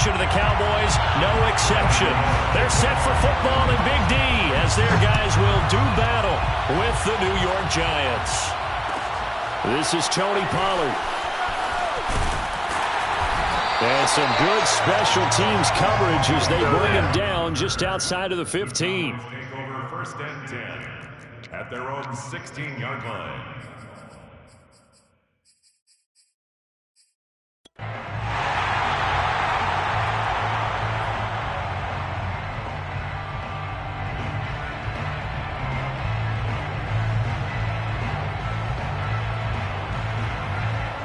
formation of the Cowboys, no exception. They're set for football in Big D as their guys will do battle with the New York Giants. This is Tony Pollard. And some good special teams coverage as they bring him down just outside of the 15. Take over 1st and 10 at their own 16-yard line.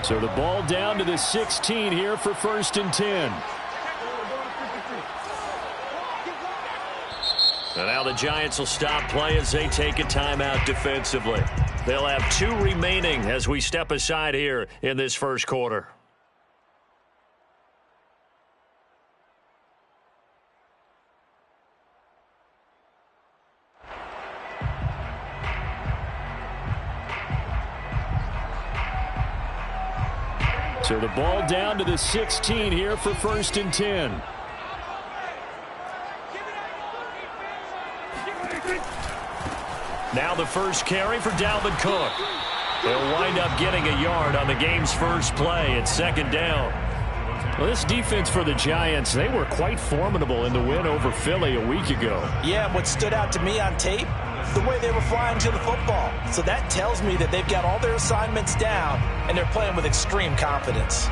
So the ball down to the 16 here for 1st and 10. And now the Giants will stop play as they take a timeout defensively. They'll have 2 remaining as we step aside here in this first quarter. So the ball down to the 16 here for 1st and 10. Now the first carry for Dalvin Cook. They'll wind up getting a yard on the game's first play at 2nd down. Well, this defense for the Giants, they were quite formidable in the win over Philly a week ago. Yeah, what stood out to me on tape, the way they were flying to the football. So that tells me that they've got all their assignments down and they're playing with extreme confidence.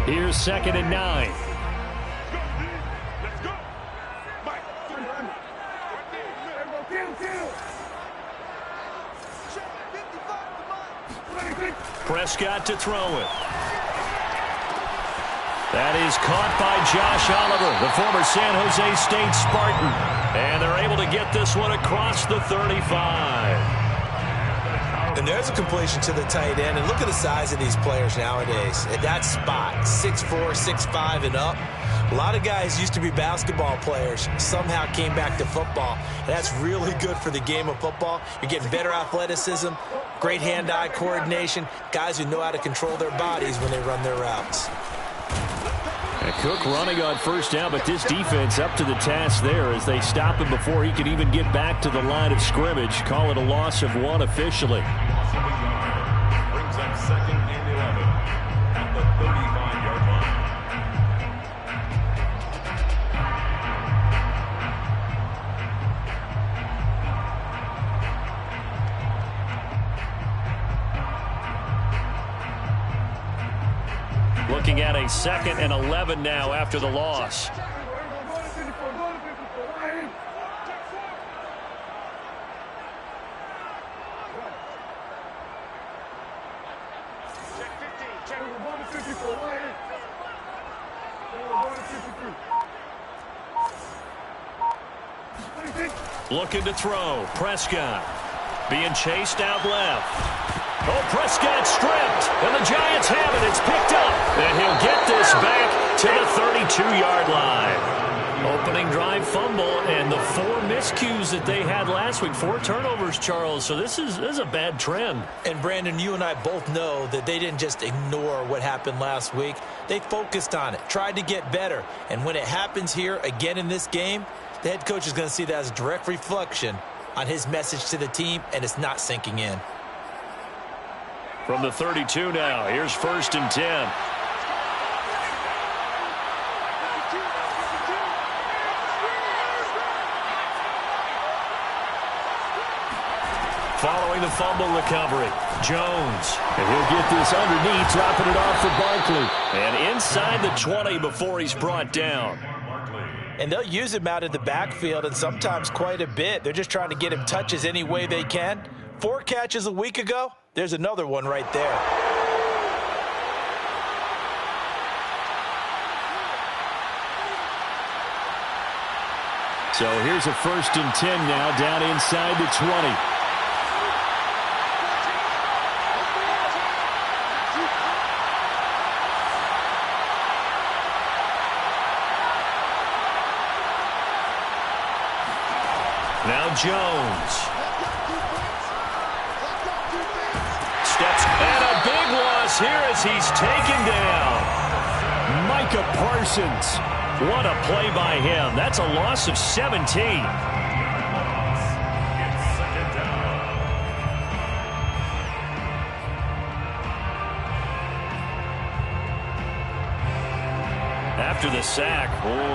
Here's 2nd and 9. Prescott to throw it. That is caught by Josh Oliver, the former San Jose State Spartan. And they're able to get this one across the 35. And there's a completion to the tight end. And look at the size of these players nowadays. At that spot, 6'4", 6'5", and up. A lot of guys used to be basketball players, somehow came back to football. And that's really good for the game of football. You're getting better athleticism, great hand-eye coordination, guys who know how to control their bodies when they run their routes. And Cook running on 1st down, but this defense up to the task there as they stop him before he can even get back to the line of scrimmage. Call it a loss of 1 officially. Brings up 2nd and 11 at the 35-yard line. Looking at a 2nd and 11 now after the loss. Looking to throw. Prescott being chased out left. Oh, Prescott stripped, and the Giants have it. It's picked up, and he'll get this back to the 32-yard line. Opening drive fumble, and the 4 miscues that they had last week, 4 turnovers, Charles. So this is a bad trend. And, Brandon, you and I both know that they didn't just ignore what happened last week. They focused on it, tried to get better. And when it happens here again in this game, the head coach is going to see that as a direct reflection on his message to the team, and it's not sinking in. From the 32 now, here's 1st and 10. Following the fumble recovery, Jones. And he'll get this underneath, dropping it off for Barkley. And inside the 20 before he's brought down. And they'll use him out in the backfield, and sometimes quite a bit. They're just trying to get him touches any way they can. 4 catches a week ago. There's another one right there. So here's a 1st and 10 now down inside the 20. Now Jones. steps. And a big loss here as he's taken down. Micah Parsons. What a play by him. That's a loss of 17. After the sack,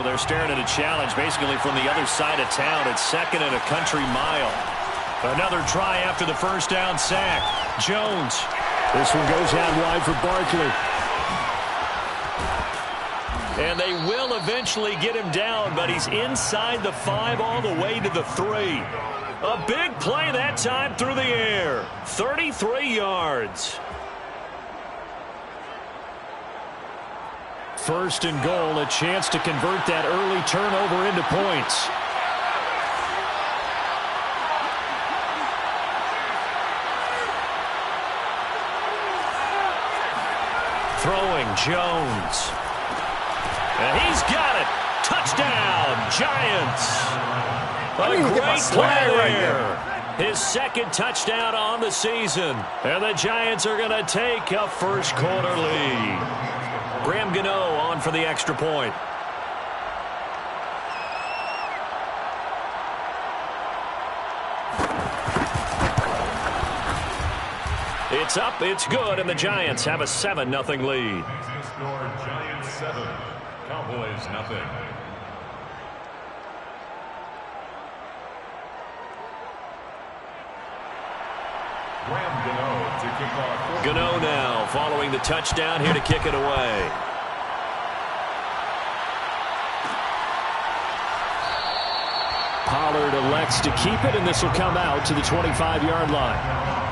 they're staring at a challenge basically from the other side of town. It's second and a country mile. Another try after the first down sack. Jones. This one goes out wide for Barkley. And they will eventually get him down, but he's inside the 5 all the way to the 3. A big play that time through the air. 33 yards. First and goal, a chance to convert that early turnover into points. Throwing Jones. And he's got it. Touchdown, Giants. A great play there. His second touchdown on the season. And the Giants are going to take a first quarter lead. Graham Gano on for the extra point. It's up, it's good, and the Giants have a 7-0 lead. Score Giants 7, Cowboys 0. Graham Gano to kick off. Gano now following the touchdown here to kick it away. Pollard elects to keep it, and this will come out to the 25-yard line.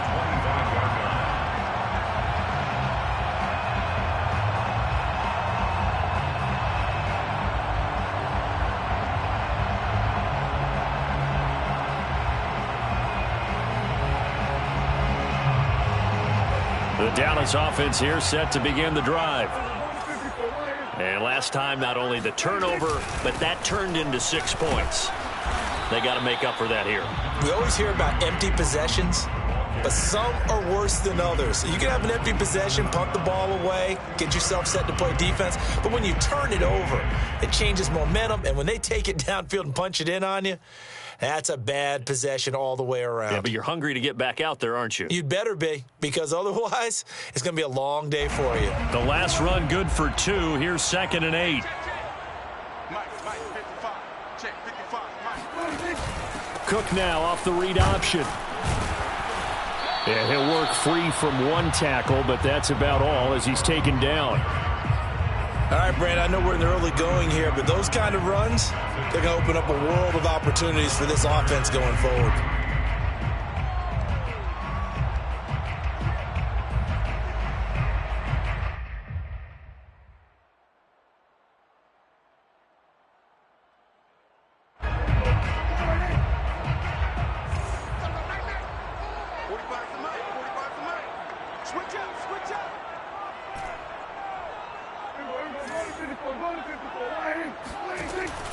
The Dallas offense here set to begin the drive. And last time, not only the turnover, but that turned into 6 points. They got to make up for that here. We always hear about empty possessions, but some are worse than others. You can have an empty possession, punt the ball away, get yourself set to play defense, but when you turn it over, it changes momentum, and when they take it downfield and punch it in on you, that's a bad possession all the way around. Yeah, but you're hungry to get back out there, aren't you? You'd better be, because otherwise it's going to be a long day for you. The last run good for 2. Here's 2nd and 8. Cook now off the read option. And he'll work free from one tackle, but that's about all as he's taken down. All right, Brand, I know we're in the early going here, but those kind of runs, they're going to open up a world of opportunities for this offense going forward.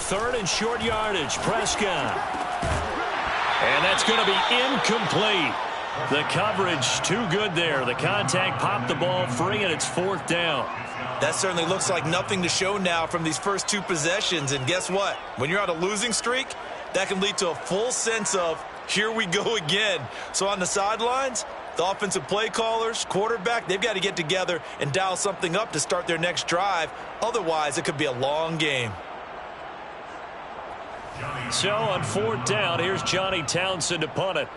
Third and short yardage, Prescott. And that's going to be incomplete. The coverage too good there. The contact popped the ball free, and it's 4th down. That certainly looks like nothing to show now from these first 2 possessions. And guess what? When you're on a losing streak, that can lead to a full sense of, here we go again. So on the sidelines, the offensive play callers, quarterback, they've got to get together and dial something up to start their next drive. Otherwise, it could be a long game. So on 4th down, here's Johnny Townsend to punt it.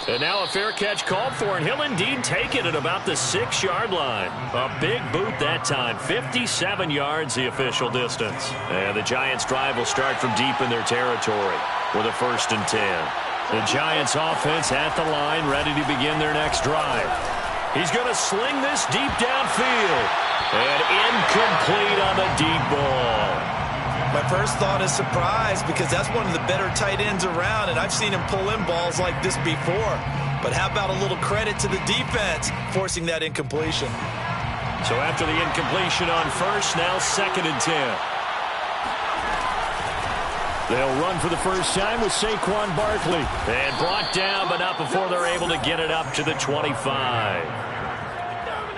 And now a fair catch called for, and he'll indeed take it at about the 6-yard line. A big boot that time. 57 yards, the official distance. And the Giants' drive will start from deep in their territory with a 1st and 10. The Giants' offense at the line, ready to begin their next drive. He's going to sling this deep downfield. And incomplete on the deep ball. My first thought is surprise, because that's one of the better tight ends around, and I've seen him pull in balls like this before. But how about a little credit to the defense forcing that incompletion? So after the incompletion on 1st, now 2nd and 10. They'll run for the first time with Saquon Barkley. And brought down, but not before they're able to get it up to the 25.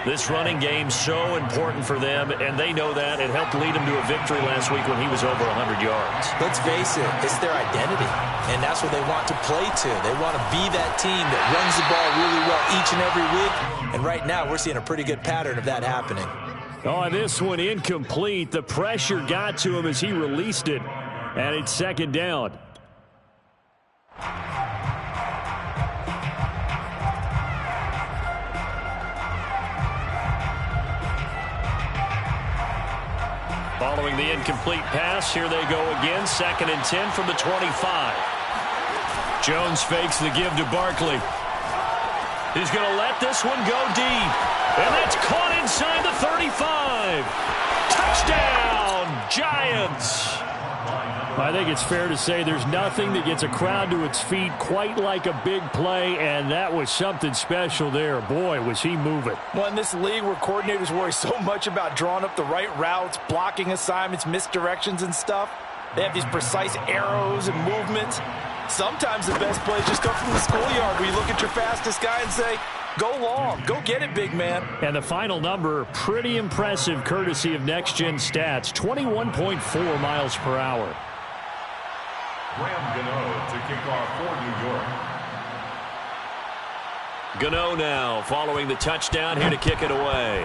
This running game's so important for them, and they know that. It helped lead them to a victory last week when he was over 100 yards. Let's face it, it's their identity, and that's what they want to play to. They want to be that team that runs the ball really well each and every week, and right now we're seeing a pretty good pattern of that happening. Oh, this one incomplete. The pressure got to him as he released it, and it's second down. Following the incomplete pass, here they go again. 2nd and 10 from the 25. Jones fakes the give to Barkley. He's going to let this one go deep. And that's caught inside the 35. Touchdown, Giants. I think it's fair to say there's nothing that gets a crowd to its feet quite like a big play, and that was something special there. Boy, was he moving. Well, in this league where coordinators worry so much about drawing up the right routes, blocking assignments, misdirections and stuff, they have these precise arrows and movements. Sometimes the best plays just come from the schoolyard where you look at your fastest guy and say, go long, go get it, big man. And the final number, pretty impressive courtesy of Next Gen Stats, 21.4 miles per hour. Graham Gano to kick off for New York. Gano now following the touchdown here to kick it away.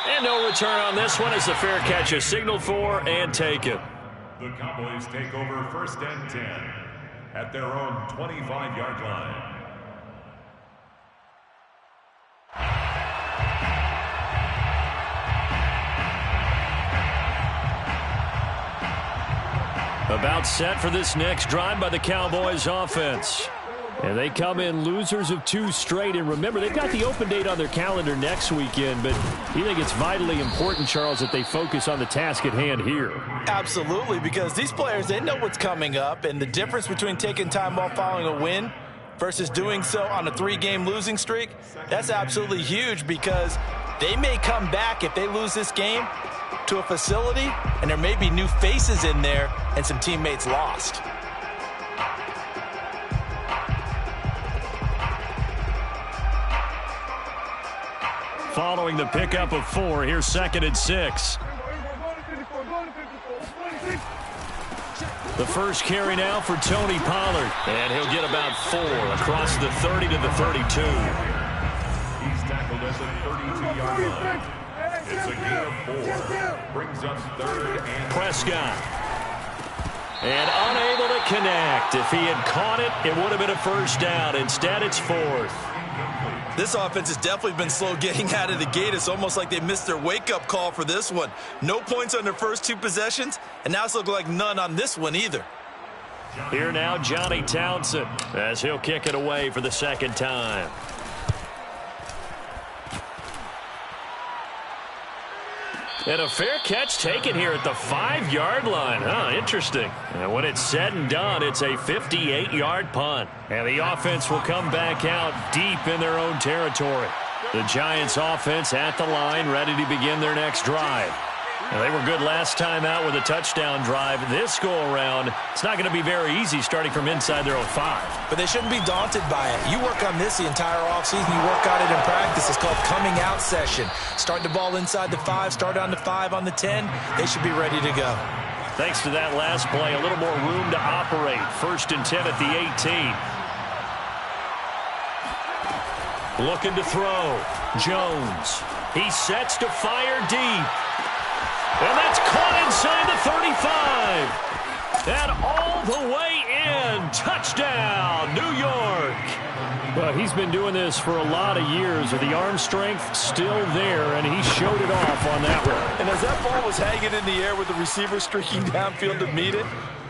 And no return on this one as the fair catch is signaled for and taken. The Cowboys take over 1st and 10 at their own 25-yard line. About set for this next drive by the Cowboys offense. And they come in losers of 2 straight. And remember, they've got the open date on their calendar next weekend. But you think it's vitally important, Charles, that they focus on the task at hand here? Absolutely, because these players, they know what's coming up. And the difference between taking time off following a win versus doing so on a 3-game losing streak, that's absolutely huge because they may come back if they lose this game to a facility, and there may be new faces in there and some teammates lost. Following the pickup of 4, here's 2nd and 6. The first carry now for Tony Pollard. And he'll get about 4 across the 30 to the 32. He's tackled at the 32-yard line. It's a gain of 4. Brings up 3rd and Prescott. And unable to connect. If he had caught it, it would have been a first down. Instead, it's 4th. This offense has definitely been slow getting out of the gate. It's almost like they missed their wake-up call for this one. No points on their first 2 possessions, and now it's looking like none on this one either. Here now, Johnny Townsend, as he'll kick it away for the 2nd time. And a fair catch taken here at the 5-yard line. Interesting. And when it's said and done, it's a 58-yard punt. And the offense will come back out deep in their own territory. The Giants offense at the line, ready to begin their next drive. Now, they were good last time out with a touchdown drive. This go-around, it's not going to be very easy starting from inside their own 5. But they shouldn't be daunted by it. You work on this the entire offseason. You work on it in practice. It's called coming out session. Start the ball inside the 5, start on the 5, on the 10. They should be ready to go. Thanks to that last play, a little more room to operate. 1st and 10 at the 18. Looking to throw. Jones. He sets to fire deep. And that's caught inside the 35. And all the way in. Touchdown, New York. Well, he's been doing this for a lot of years. The arm strength still there, and he showed it off on that one. And as that ball was hanging in the air with the receiver streaking downfield to meet it,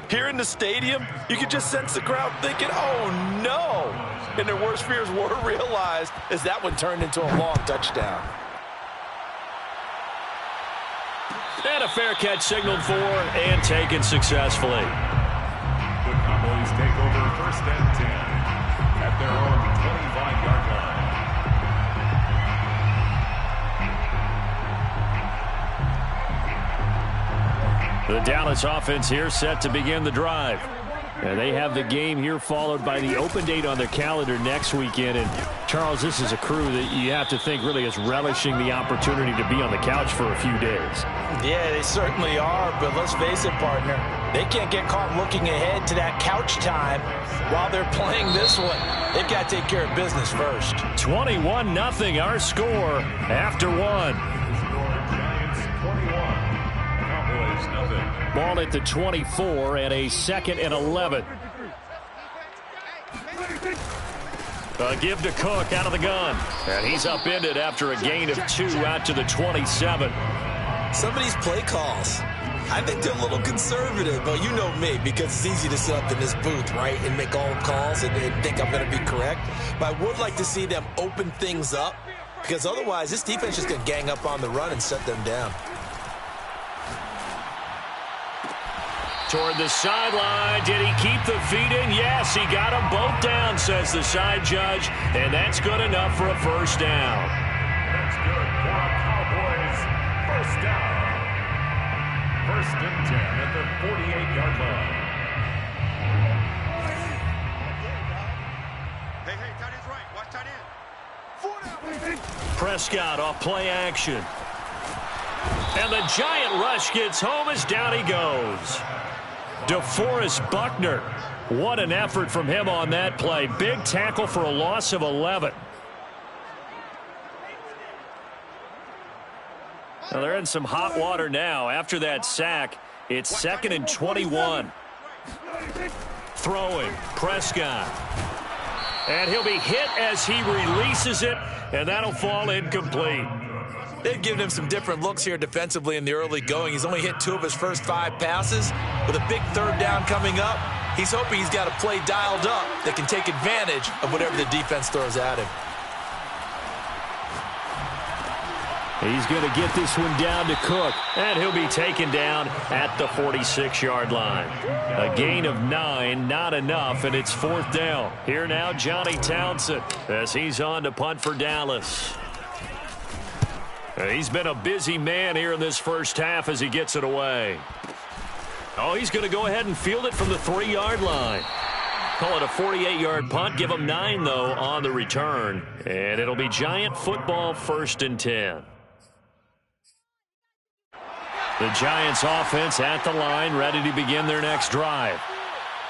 here in the stadium, you could just sense the crowd thinking, oh, no. And their worst fears were realized as that one turned into a long touchdown. And a fair catch signaled for and taken successfully. the Cowboys take over 1st and 10 at their own 25-yard line. The Dallas offense here set to begin the drive. And they have the game here followed by the open date on their calendar next weekend. And, Charles, this is a crew that you have to think really is relishing the opportunity to be on the couch for a few days. Yeah, they certainly are, but let's face it, partner. They can't get caught looking ahead to that couch time while they're playing this one. They've got to take care of business first. 21-0 our score after one. Giants 21. Cowboys nothing. Ball at the 24 and a 2nd and 11. A give to Cook out of the gun. And he's upended after a gain of 2 out to the 27. Some of these play calls, I think they're a little conservative, but you know me, because it's easy to sit up in this booth, right, and make all calls and think I'm going to be correct. But I would like to see them open things up, because otherwise this defense is going to gang up on the run and set them down. Toward the sideline. Did he keep the feet in? Yes, he got them both down, says the side judge. And that's good enough for a first down. That's good for a Cowboys first down. 1st and 10 at the 48-yard line. Hey, tight end's right. Watch tight end. Prescott off play action. And the giant rush gets home as down he goes. DeForest Buckner. What an effort from him on that play. Big tackle for a loss of 11. Now they're in some hot water now. After that sack, it's 2nd and 21. Throwing, Prescott. And he'll be hit as he releases it, and that'll fall incomplete. They've given him some different looks here defensively in the early going. He's only hit 2 of his first 5 passes. With a big 3rd down coming up, he's hoping he's got a play dialed up that can take advantage of whatever the defense throws at him. He's going to get this one down to Cook, and he'll be taken down at the 46-yard line. A gain of 9, not enough, and it's 4th down. Here now, Johnny Townsend, as he's on to punt for Dallas. He's been a busy man here in this first half as he gets it away. Oh, he's going to go ahead and field it from the 3-yard line. Call it a 48-yard punt. Give him 9, though, on the return. And it'll be Giant football 1st and 10. The Giants offense at the line, ready to begin their next drive.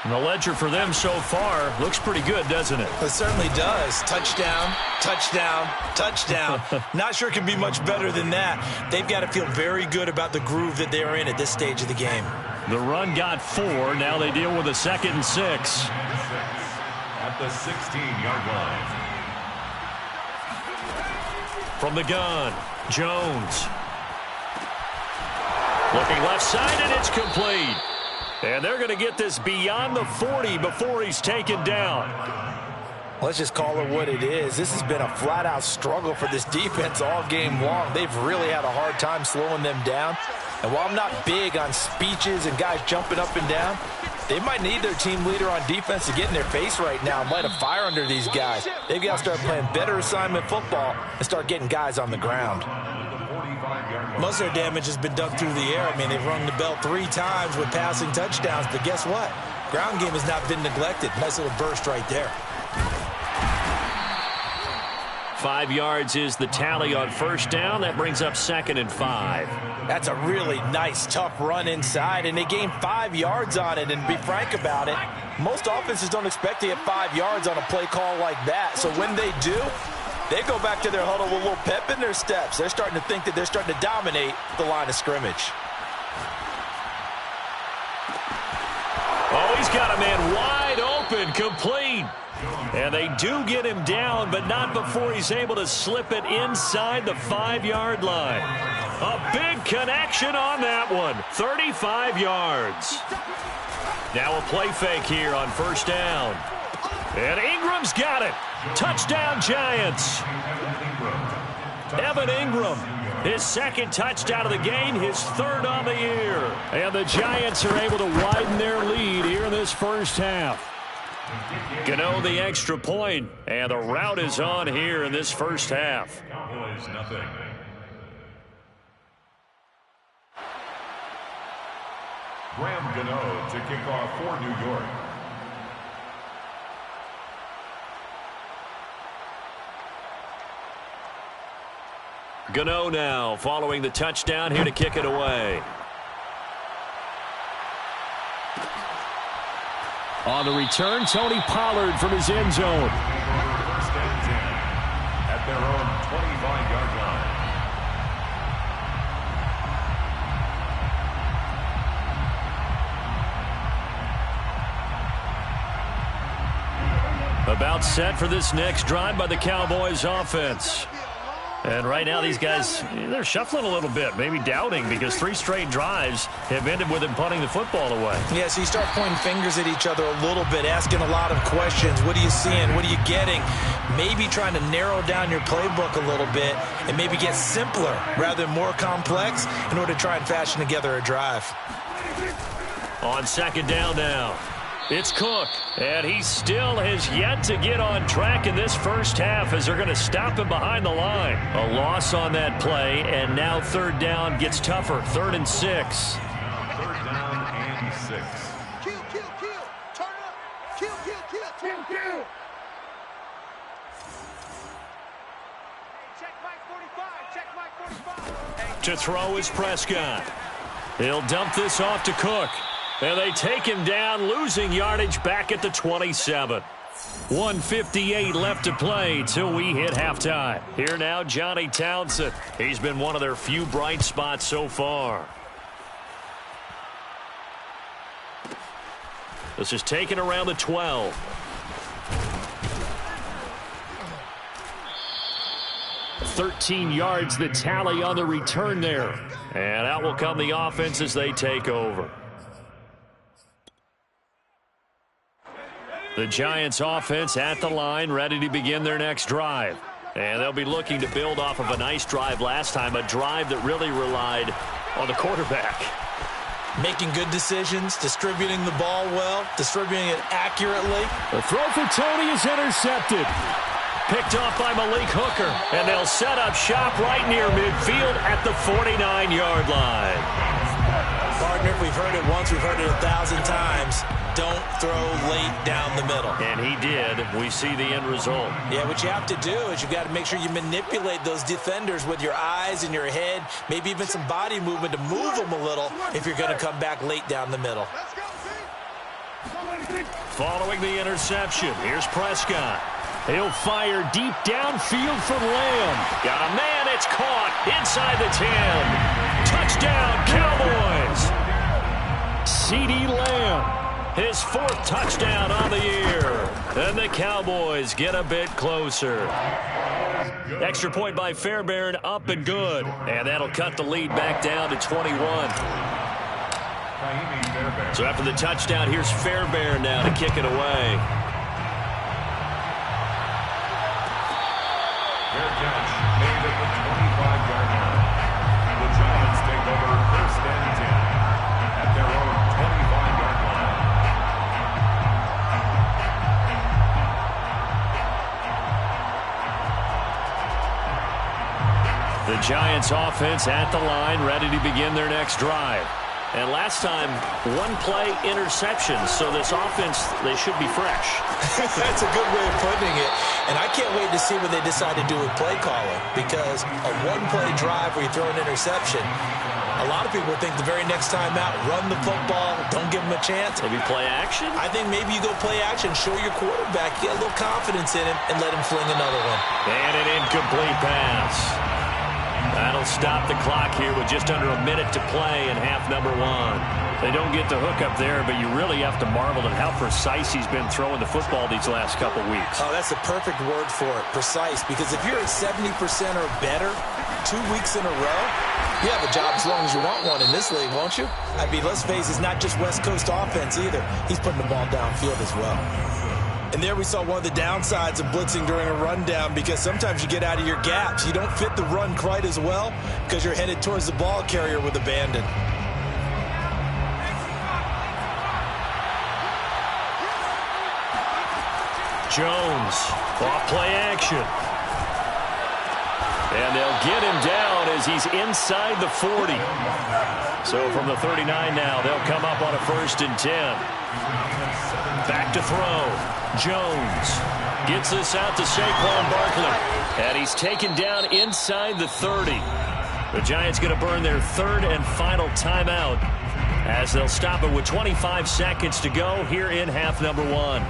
And the ledger for them so far looks pretty good, doesn't it? It certainly does. Touchdown, touchdown, touchdown. Not sure it can be much better than that. They've got to feel very good about the groove that they're in at this stage of the game. The run got 4. Now they deal with a 2nd and 6. At the 16-yard line. From the gun, Jones. Looking left side, and it's complete. And they're going to get this beyond the 40 before he's taken down. Let's just call it what it is. This has been a flat-out struggle for this defense all game long. They've really had a hard time slowing them down. And while I'm not big on speeches and guys jumping up and down, they might need their team leader on defense to get in their face right now and light a fire under these guys. They've got to start playing better assignment football and start getting guys on the ground. Most of their damage has been done through the air. I mean, they've rung the bell 3 times with passing touchdowns, but guess what? Ground game has not been neglected. Nice little burst right there. 5 yards is the tally on first down. That brings up 2nd and 5. That's a really nice, tough run inside, and they gained 5 yards on it. And to be frank about it, most offenses don't expect to get 5 yards on a play call like that. So when they do, they go back to their huddle with a little pep in their steps. They're starting to think that they're starting to dominate the line of scrimmage. Oh, he's got a man wide open, complete. And they do get him down, but not before he's able to slip it inside the 5-yard line. A big connection on that one. 35 yards. Now a play fake here on first down. And Ingram's got it. Touchdown, Giants. Evan Ingram, his 2nd touchdown of the game, his 3rd on the year. And the Giants are able to widen their lead here in this first half. Gano the extra point, and the route is on here in this first half. Cowboys nothing. Graham Gano to kick off for New York. Gano now following the touchdown here to kick it away. On the return, Tony Pollard from his end zone. First and 10 at their own 25-yard line. About set for this next drive by the Cowboys offense. And right now these guys, they're shuffling a little bit, maybe doubting, because 3 straight drives have ended with them punting the football away. Yeah, so you start pointing fingers at each other a little bit, asking a lot of questions. What are you seeing? What are you getting? Maybe trying to narrow down your playbook a little bit and maybe get simpler rather than more complex in order to try and fashion together a drive. On second down now, it's Cook, and he still has yet to get on track in this first half as they're going to stop him behind the line. A loss on that play, and now third down gets tougher. 3rd and 6. Third down and 6. Kill. Turn up. Kill. Check Mike 45. To throw is Prescott. He'll dump this off to Cook. And they take him down, losing yardage back at the 27. 1:58 left to play till we hit halftime. Here now, Johnny Townsend. He's been one of their few bright spots so far. This is taken around the 12. $13 yards the tally on the return there. And out will come the offense as they take over. The Giants offense at the line, ready to begin their next drive. And they'll be looking to build off of a nice drive last time, a drive that really relied on the quarterback. Making good decisions, distributing the ball well, distributing it accurately. The throw for Tony is intercepted. Picked off by Malik Hooker, and they'll set up shop right near midfield at the 49-yard line. Partner, we've heard it once, we've heard it 1,000 times. Don't throw late down the middle. And he did. We see the end result. Yeah, what you have to do is you've got to make sure you manipulate those defenders with your eyes and your head, maybe even some body movement to move them a little if you're going to come back late down the middle. Following the interception, here's Prescott. He'll fire deep downfield from Lamb. Got a man, it's caught inside the 10. Touchdown, Cowboys. CeeDee Lamb. His 4th touchdown on the year. And the Cowboys get a bit closer. Extra point by Fairbairn, up and good. And that'll cut the lead back down to 21. So after the touchdown, here's Fairbairn now to kick it away. Fair catch made at the 25-yard line. The Giants take over 1st and 10 at their own 25-yard line. The Giants offense at the line, ready to begin their next drive. And last time, 1-play interception, so this offense, they should be fresh. That's a good way of putting it. And I can't wait to see what they decide to do with play calling, because a 1-play drive where you throw an interception, a lot of people think the very next time out, run the football, don't give them a chance. Maybe play action? I think maybe you go play action, show your quarterback, get a little confidence in him, and let him fling another one. And an incomplete pass. That'll stop the clock here with just under a minute to play in half number 1. They don't get the hook up there, but you really have to marvel at how precise he's been throwing the football these last couple weeks. Oh, that's the perfect word for it, precise, because if you're at 70% or better 2 weeks in a row, you have a job as long as you want one in this league, won't you? I mean, let's face it, it's not just West Coast offense either. He's putting the ball downfield as well. And there we saw one of the downsides of blitzing during a rundown, because sometimes you get out of your gaps. You don't fit the run quite as well because you're headed towards the ball carrier with abandon. Jones, off play action. And they'll get him down as he's inside the 40. So from the 39 now, they'll come up on a 1st and 10. Back to throw. Jones gets this out to Saquon Barkley. And he's taken down inside the 30. The Giants going to burn their 3rd and final timeout as they'll stop it with 25 seconds to go here in half number 1.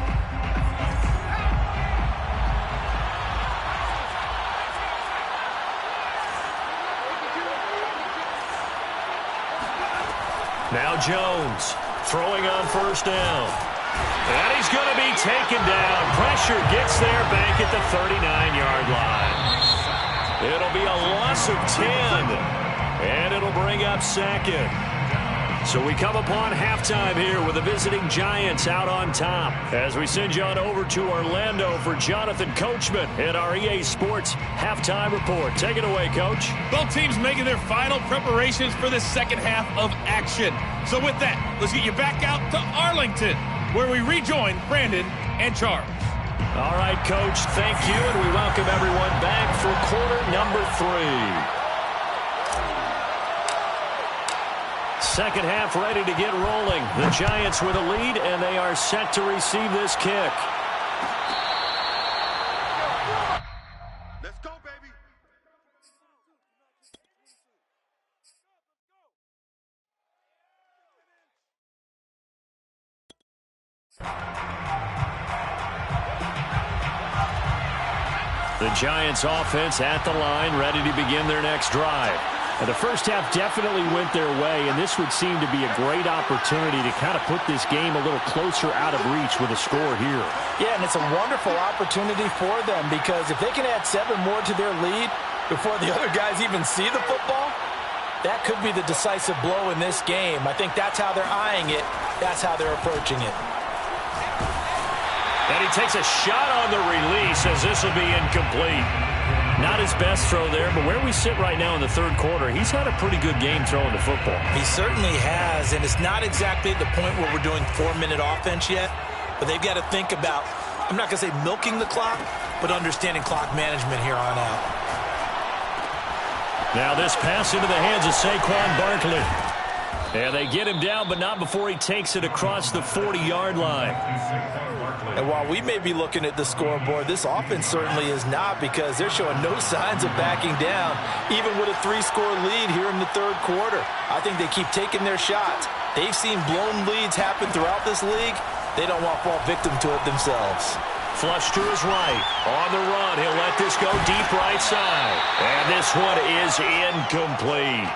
Now Jones throwing on 1st down. And he's going to be taken down. Pressure gets there back at the 39-yard line. It'll be a loss of 10. And it'll bring up 2nd. So we come upon halftime here with the visiting Giants out on top. As we send you on over to Orlando for Jonathan Coachman at our EA Sports Halftime Report. Take it away, Coach. Both teams making their final preparations for the second half of action. So with that, let's get you back out to Arlington, where we rejoin Brandon and Charles. All right, Coach, thank you, and we welcome everyone back for quarter number 3. Second half ready to get rolling. The Giants with a lead, and they are set to receive this kick. Let's go, baby. The Giants offense at the line, ready to begin their next drive. And the first half definitely went their way, and this would seem to be a great opportunity to kind of put this game a little closer out of reach with a score here. Yeah, and it's a wonderful opportunity for them because if they can add 7 more to their lead before the other guys even see the football, that could be the decisive blow in this game. I think that's how they're eyeing it. That's how they're approaching it. And he takes a shot on the release as this will be incomplete. Not his best throw there, but where we sit right now in the 3rd quarter, he's had a pretty good game throwing the football. He certainly has, and it's not exactly the point where we're doing 4-minute offense yet, but they've got to think about, I'm not going to say milking the clock, but understanding clock management here on out. Now this pass into the hands of Saquon Barkley. And they get him down, but not before he takes it across the 40-yard line. And while we may be looking at the scoreboard, this offense certainly is not because they're showing no signs of backing down, even with a 3-score lead here in the 3rd quarter. I think they keep taking their shots. They've seen blown leads happen throughout this league. They don't want to fall victim to it themselves. Flush to his right. On the run, he'll let this go deep right side. And this one is incomplete.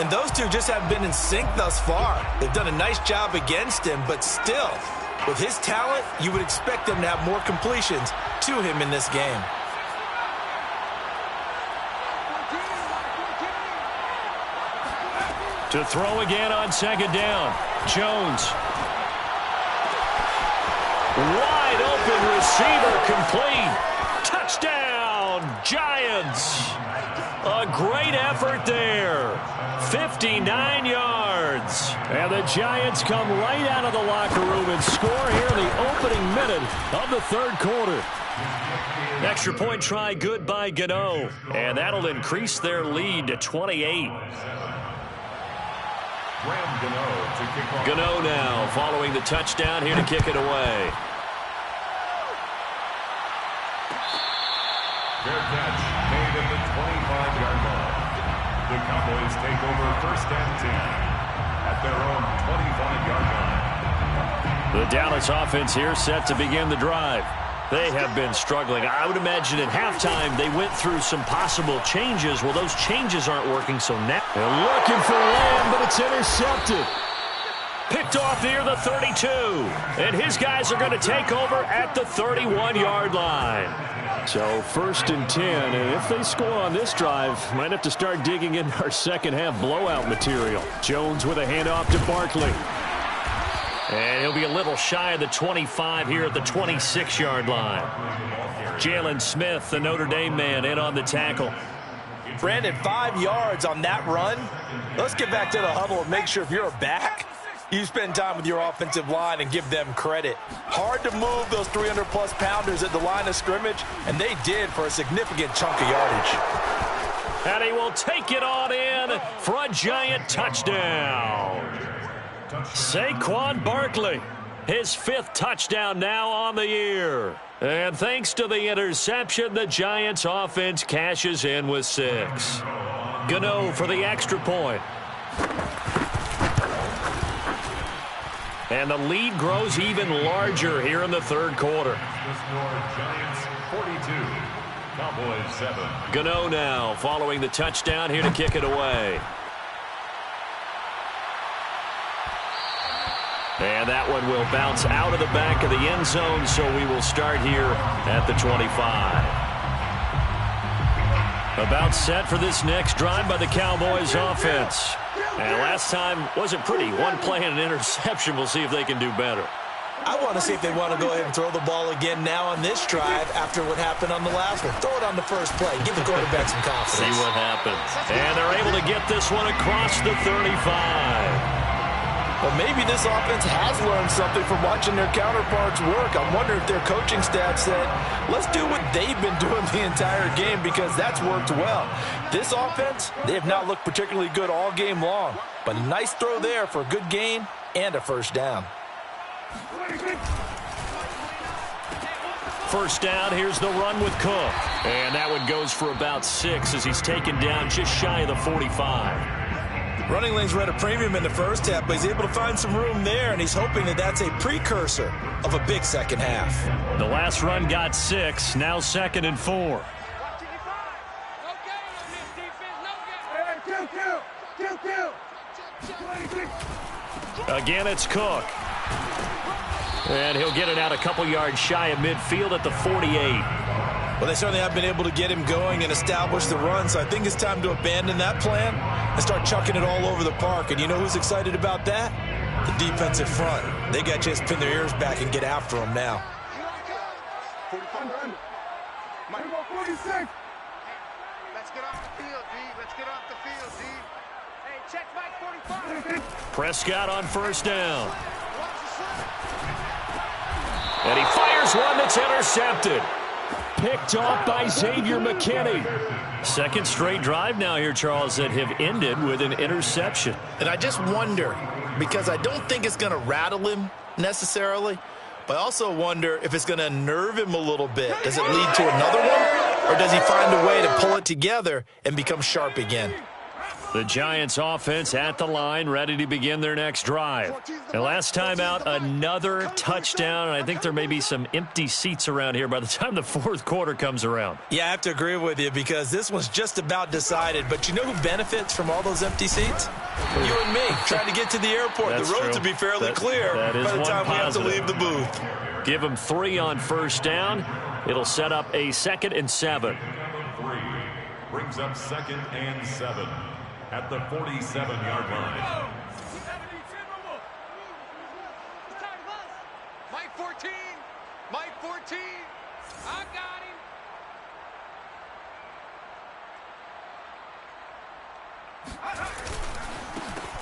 And those two just haven't been in sync thus far. They've done a nice job against him, but still, with his talent, you would expect them to have more completions to him in this game. To throw again on 2nd down. Jones. Wide open receiver complete. Touchdown, Giants. A great effort there. 59 yards. And the Giants come right out of the locker room and score here in the opening minute of the 3rd quarter. Extra point try good by Gano. And that'll increase their lead to 28. Gano now following the touchdown here to kick it away. Fair catch made at the 25-yard line. The Cowboys take over 1st and 10 at their own 25-yard line. The Dallas offense here set to begin the drive. They have been struggling. I would imagine at halftime they went through some possible changes. Well, those changes aren't working, so now they're looking for Lamb, but it's intercepted. Picked off near the 32. And his guys are going to take over at the 31-yard line. So 1st and 10, and if they score on this drive, might have to start digging into our second half blowout material. Jones with a handoff to Barkley. And he'll be a little shy of the 25 here at the 26-yard line. Jalen Smith, the Notre Dame man, in on the tackle. Brandon, 5 yards on that run. Let's get back to the huddle and make sure if you're a back, you spend time with your offensive line and give them credit. Hard to move those 300-plus pounders at the line of scrimmage, and they did for a significant chunk of yardage. And he will take it on in for a Giant touchdown. Saquon Barkley, his 5th touchdown now on the year. And thanks to the interception, the Giants offense cashes in with 6. Gano for the extra point. And the lead grows even larger here in the 3rd quarter. Giants 42, Cowboys 7. Gano now following the touchdown here to kick it away. And that one will bounce out of the back of the end zone, so we will start here at the 25. About set for this next drive by the Cowboys offense. And last time wasn't pretty. One play and an interception. We'll see if they can do better. I want to see if they want to go ahead and throw the ball again now on this drive after what happened on the last one. Throw it on the first play. Give the quarterback some confidence. See what happens. And they're able to get this one across the 35. Well, maybe this offense has learned something from watching their counterparts work. I wonder if their coaching staff said, let's do what they've been doing the entire game, because that's worked well. This offense, they have not looked particularly good all game long. But a nice throw there for a good gain and a first down. First down, here's the run with Cook. And that one goes for about 6 as he's taken down just shy of the 45. Running lanes were at a premium in the first half, but he's able to find some room there, and he's hoping that that's a precursor of a big second half. The last run got 6, now 2nd and 4. Again, it's Cook. And he'll get it out a couple yards shy of midfield at the 48. Well, they certainly have been able to get him going and establish the run, so I think it's time to abandon that plan and start chucking it all over the park. And you know who's excited about that? The defensive front. They got a chance to pin their ears back and get after him now. 45. Let's get off the field, D. Let's get off the field, D. Hey, check Mike 45. Prescott on first down. And he fires one that's intercepted. Picked off by Xavier McKinney. 2nd straight drive now here, Charles, that have ended with an interception. And I just wonder, because I don't think it's going to rattle him necessarily, but I also wonder if it's going to nerve him a little bit. Does it lead to another one, or does he find a way to pull it together and become sharp again? The Giants offense at the line, ready to begin their next drive. And last time out, another touchdown, and I think there may be some empty seats around here by the time the 4th quarter comes around. Yeah, I have to agree with you, because this one's just about decided. But you know who benefits from all those empty seats? You and me, trying to get to the airport. That's the roads true. will be fairly clear by the time we have to leave the booth. Give them 3 on first down. It'll set up a 2nd and 7. 3 brings up 2nd and 7 at the 47-yard line. Mike 14. Mike 14. I got him.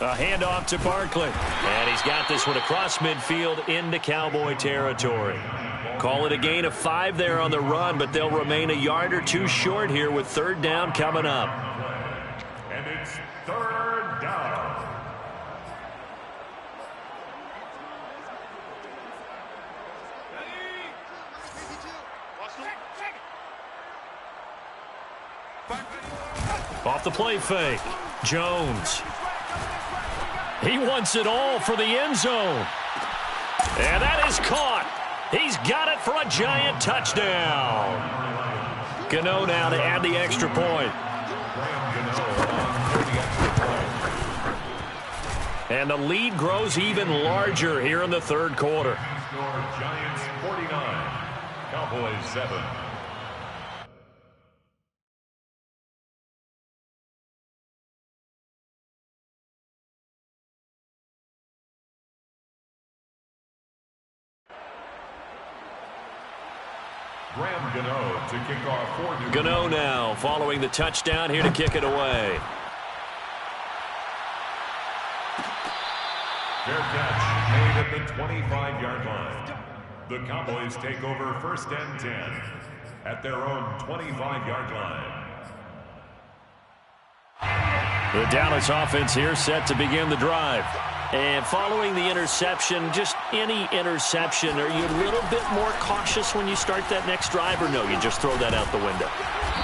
A handoff to Barkley. And he's got this one across midfield into Cowboy territory. Call it a gain of 5 there on the run, but they'll remain a yard or 2 short here with 3rd down coming up. And it's 3rd down. Off the play fake. Jones. He wants it all for the end zone. And that is caught. He's got it for a Giant touchdown. Gano now to add the extra point. And the lead grows even larger here in the 3rd quarter. Giants 49, Cowboys 7. Graham Gano to kick off for New Gano now following the touchdown here to kick it away. Fair catch made at the 25-yard line. The Cowboys take over 1st and 10 at their own 25-yard line. The Dallas offense here set to begin the drive. And following the interception, just any interception, are you a little bit more cautious when you start that next drive, or no, you just throw that out the window?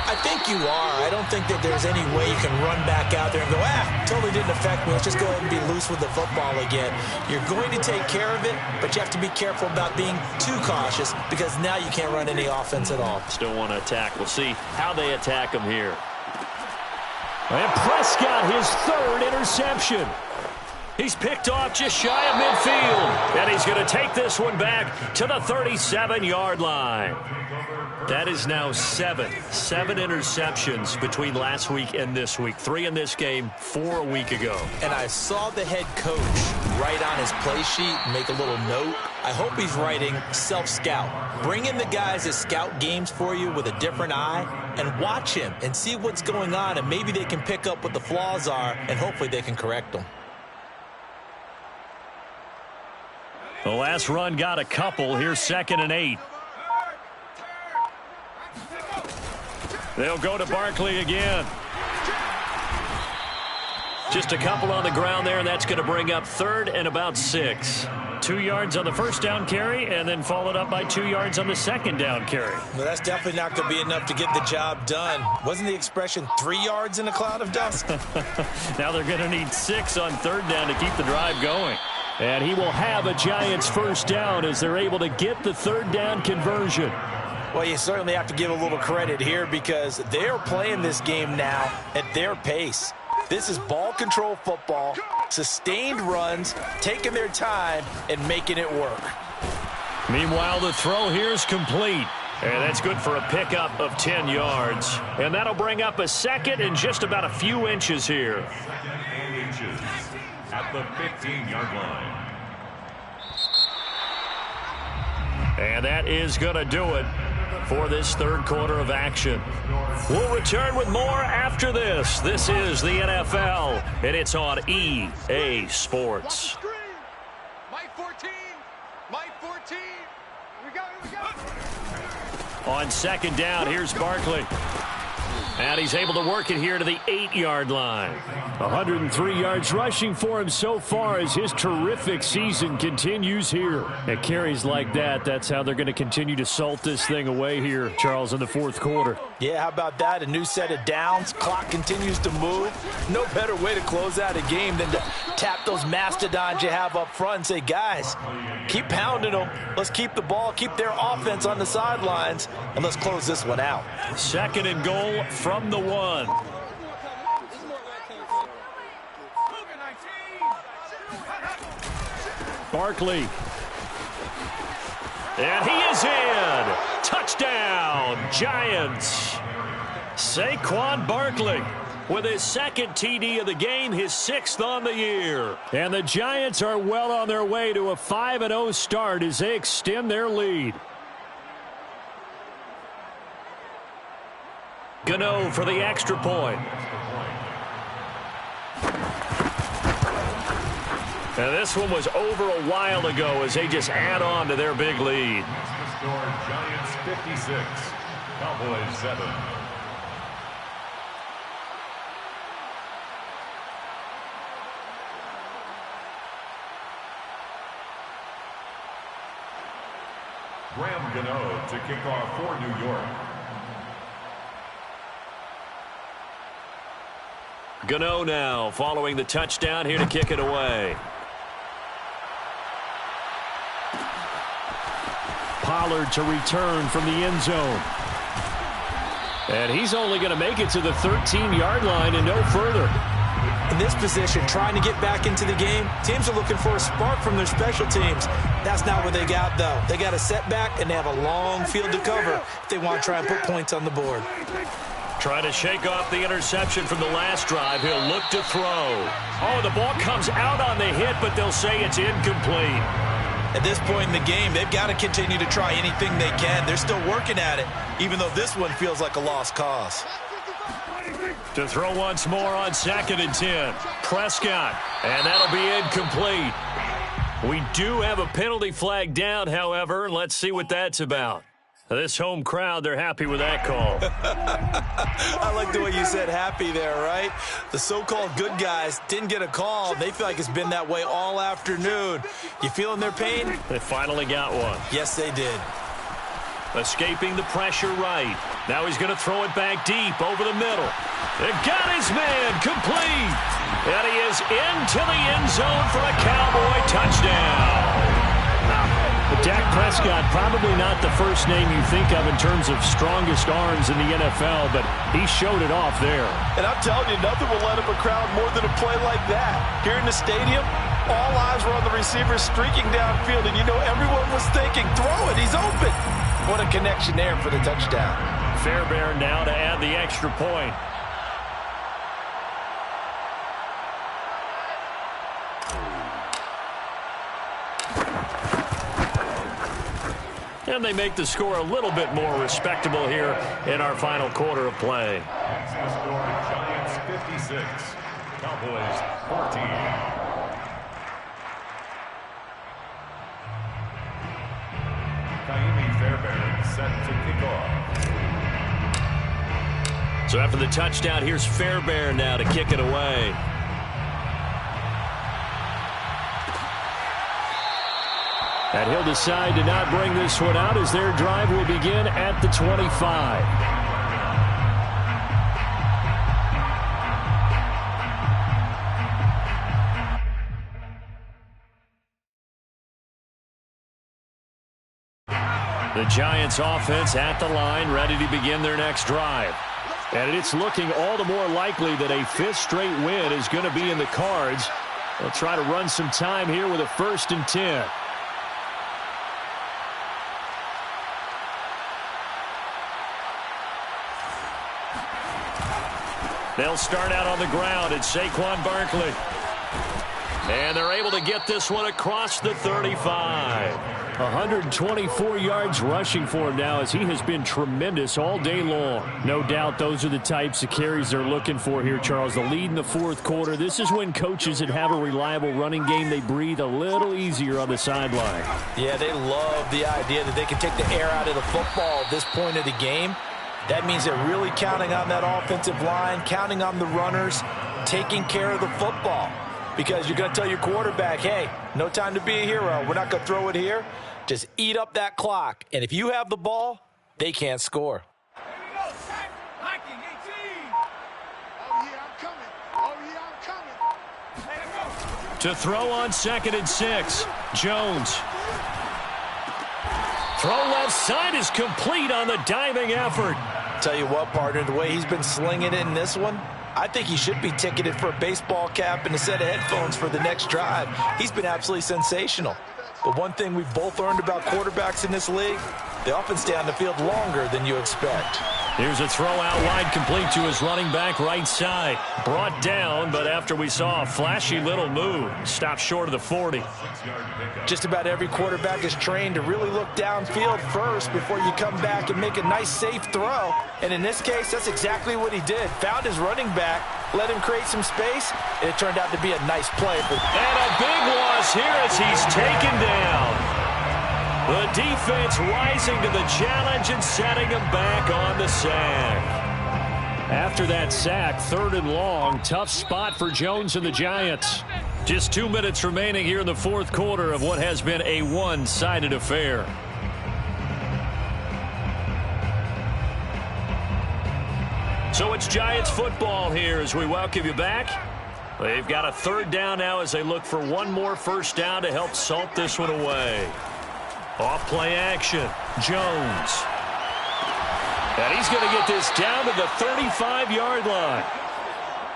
I think you are. I don't think that there's any way you can run back out there and go, totally didn't affect me. Let's just go ahead and be loose with the football again. You're going to take care of it, but you have to be careful about being too cautious because now you can't run any offense at all. Still want to attack. We'll see how they attack him here. And Prescott, his third interception. He's picked off just shy of midfield. And he's going to take this one back to the 37-yard line. That is now seven interceptions between last week and this week. 3 in this game, 4 a week ago. And I saw the head coach write on his play sheet, make a little note. I hope he's writing self-scout. Bring in the guys that scout games for you with a different eye and watch him and see what's going on, and maybe they can pick up what the flaws are, and hopefully they can correct them. The last run got a couple. Here's 2nd and 8. They'll go to Barkley again. Just a couple on the ground there, and that's going to bring up 3rd and about 6. 2 yards on the first down carry, and then followed up by 2 yards on the second down carry. Well, that's definitely not going to be enough to get the job done. Wasn't the expression 3 yards in a cloud of dust? Now they're going to need 6 on 3rd down to keep the drive going. And he will have a Giants first down as they're able to get the 3rd down conversion. Well, you certainly have to give a little credit here because they're playing this game now at their pace. This is ball control football, sustained runs, taking their time, and making it work. Meanwhile, the throw here is complete. And that's good for a pickup of 10 yards. And that'll bring up a 2nd and just about a few inches here. 2nd inches at the 15-yard line. And that is going to do it for this 3rd quarter of action. We'll return with more after this. This is the NFL, and it's on EA Sports. Mike 14. Mike 14. We go. On 2nd down, here's Barkley. And he's able to work it here to the 8-yard line. 103 yards rushing for him so far as his terrific season continues here. At carries like that, that's how they're going to continue to salt this thing away here, Charles, in the 4th quarter. Yeah, how about that? A new set of downs. Clock continues to move. No better way to close out a game than to tap those mastodons you have up front and say, guys, keep pounding them. Let's keep the ball, keep their offense on the sidelines, and let's close this one out. 2nd and goal from the 1. Barkley. And he is in. Touchdown, Giants. Saquon Barkley with his 2nd TD of the game, his 6th on the year. And the Giants are well on their way to a 5-0 start as they extend their lead. Gano for the extra point. And this one was over a while ago as they just add on to their big lead. The score, Giants 56, Cowboys 7. Graham Gano to kick off for New York. Gano now following the touchdown here to kick it away. Pollard to return from the end zone. And he's only going to make it to the 13-yard line and no further. In this position, trying to get back into the game, teams are looking for a spark from their special teams. That's not what they got, though. They got a setback, and they have a long field to cover if they want to try and put points on the board. Trying to shake off the interception from the last drive. He'll look to throw. Oh, the ball comes out on the hit, but they'll say it's incomplete. At this point in the game, they've got to continue to try anything they can. They're still working at it, even though this one feels like a lost cause. To throw once more on 2nd and 10. Prescott, and that'll be incomplete. We do have a penalty flag down, however. Let's see what that's about. This home crowd, they're happy with that call. I like the way you said happy there, right? The so-called good guys didn't get a call. They feel like it's been that way all afternoon. You feeling their pain? They finally got one. Yes, they did. Escaping the pressure right. Now he's going to throw it back deep over the middle. It got his man complete. And he is into the end zone for a Cowboy touchdown. Dak Prescott, probably not the first name you think of in terms of strongest arms in the NFL, but he showed it off there. And I'm telling you, nothing will let up a crowd more than a play like that. Here in the stadium, all eyes were on the receiver streaking downfield, and you know everyone was thinking, throw it, he's open. What a connection there for the touchdown. Fairbairn now to add the extra point. And they make the score a little bit more respectable here in our final quarter of play. That's the score. Giants 56, Cowboys 14. Kaimi Fairbairn set to kick off. So after the touchdown, here's Fairbairn now to kick it away. And he'll decide to not bring this one out as their drive will begin at the 25. The Giants offense at the line, ready to begin their next drive. And it's looking all the more likely that a fifth straight win is going to be in the cards. They'll try to run some time here with a 1st and 10. They'll start out on the ground. It's Saquon Barkley. And they're able to get this one across the 35. 124 yards rushing for him now as he has been tremendous all day long. No doubt those are the types of carries they're looking for here, Charles. The lead in the 4th quarter. This is when coaches that have a reliable running game, they breathe a little easier on the sideline. Yeah, they love the idea that they can take the air out of the football at this point of the game. That means they're really counting on that offensive line, counting on the runners, taking care of the football. Because you're going to tell your quarterback, hey, no time to be a hero. We're not going to throw it here. Just eat up that clock. And if you have the ball, they can't score. To throw on 2nd and 6, Jones. Throw left side is complete on the diving effort. Tell you what, partner, the way he's been slinging it in this one, I think he should be ticketed for a baseball cap and a set of headphones for the next drive. He's been absolutely sensational. But one thing we've both learned about quarterbacks in this league, they often stay on the field longer than you expect. Here's a throw out wide complete to his running back right side. Brought down, but after we saw a flashy little move, stopped short of the 40. Just about every quarterback is trained to really look downfield first before you come back and make a nice, safe throw. And in this case, that's exactly what he did. Found his running back, let him create some space, and it turned out to be a nice play. And a big loss here as he's taken down. The defense rising to the challenge and setting him back on the sack. After that sack, 3rd and long, tough spot for Jones and the Giants. Just 2 minutes remaining here in the 4th quarter of what has been a one-sided affair. So it's Giants football here as we welcome you back. They've got a 3rd down now as they look for one more 1st down to help salt this one away. Off play action, Jones. And he's going to get this down to the 35-yard line.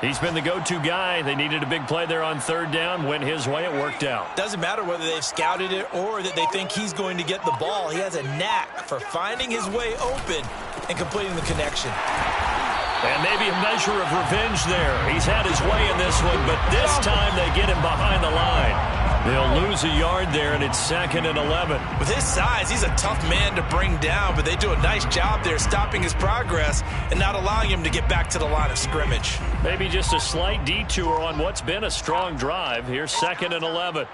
He's been the go-to guy. They needed a big play there on 3rd down. Went his way. It worked out. Doesn't matter whether they've scouted it or that they think he's going to get the ball. He has a knack for finding his way open and completing the connection. And maybe a measure of revenge there. He's had his way in this one, but this time they get him behind the line. They'll lose a yard there, and it's 2nd and 11. With his size, he's a tough man to bring down, but they do a nice job there stopping his progress and not allowing him to get back to the line of scrimmage. Maybe just a slight detour on what's been a strong drive. Here's 2nd and 11.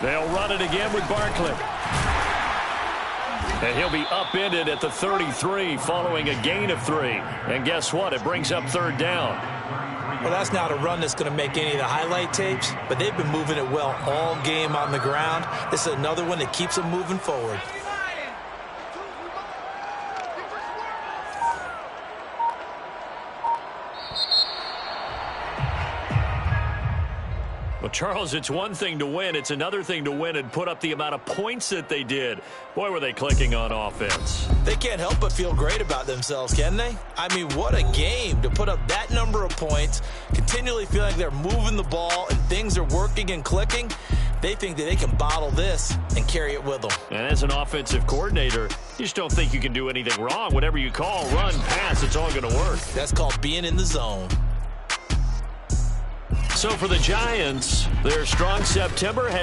They'll run it again with Barkley. And he'll be upended at the 33 following a gain of 3. And guess what? It brings up third down. Well, that's not a run that's going to make any of the highlight tapes, but they've been moving it well all game on the ground. This is another one that keeps them moving forward. Well, Charles, it's one thing to win. It's another thing to win and put up the amount of points that they did. Boy, were they clicking on offense. They can't help but feel great about themselves, can they? I mean, what a game to put up that number of points, continually feeling like they're moving the ball and things are working and clicking. They think that they can bottle this and carry it with them. And as an offensive coordinator, you just don't think you can do anything wrong. Whatever you call, run, pass, it's all going to work. That's called being in the zone. So for the Giants, their strong September has